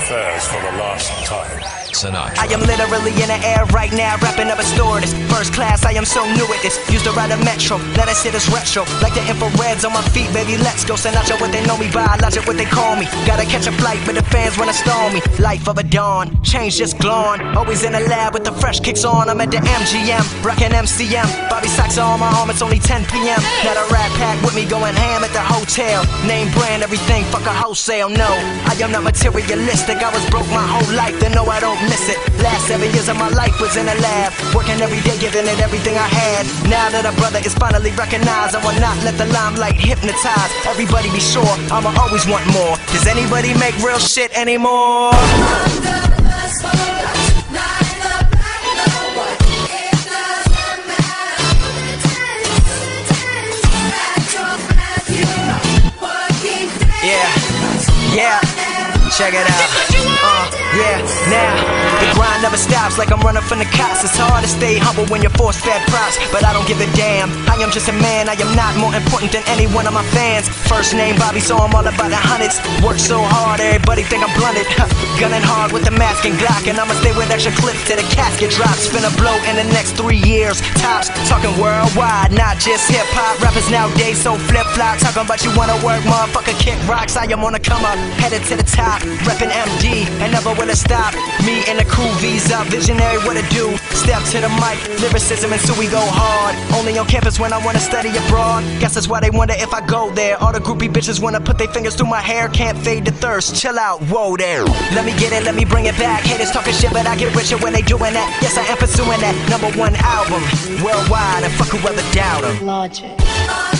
affairs for the last time. Sinatra. I am literally in the air right now, rapping up a stewardess. First class, I am so new at this. Used to ride a metro, now that shit is retro. Like the infrareds on my feet, baby, let's go. Sinatra, what they know me by, Logic, what they call me. Gotta catch a flight, but the fans wanna stall me. Life of a dawn, change just glowing. Always in the lab with the fresh kicks on. I'm at the MGM, rockin' MCM. Bobby Sacks on my arm, it's only 10 p.m. Now the Rat Pack with me going ham at the hotel. Name brand, everything, fuck a wholesale. No, I am not materialistic. I was broke my whole life, then no, I don't miss it. Last 7 years of my life was in the lab, working every day, giving it everything I had. Now that a brother is finally recognized, I will not let the limelight hypnotize. Everybody be sure, I'ma always want more. Does anybody make real shit anymore? Yeah, check it out. Yeah, now the grind never stops, like I'm running from the cops. It's hard to stay humble when you're force-fed props, but I don't give a damn. I am just a man, I am not more important than any one of my fans. First name Bobby, so I'm all about the hundreds. Work so hard, everybody think I'm blunted. Gunning hard with the mask and Glock, and I'ma stay with extra clips till the casket drops. Finna blow in the next 3 years, tops. Talking worldwide, not just hip-hop. Rappers nowadays so flip-flop, talking about you wanna work, motherfucker, kick rocks. I am on a come up, headed to the top, reppin' MD, and never will it stop. Me and the crew, V's up, visionary, what to do. Step to the mic, lyricism, and so we go hard. Only on campus when I wanna study abroad. Guess that's why they wonder if I go there. All the groupie bitches wanna put their fingers through my hair. Can't fade the thirst, chill out, whoa there. Let me get it, let me bring it back. Haters talking shit, but I get richer when they doing that. Yes, I am pursuing that #1 album worldwide, and fuck whoever doubt 'em. Logic.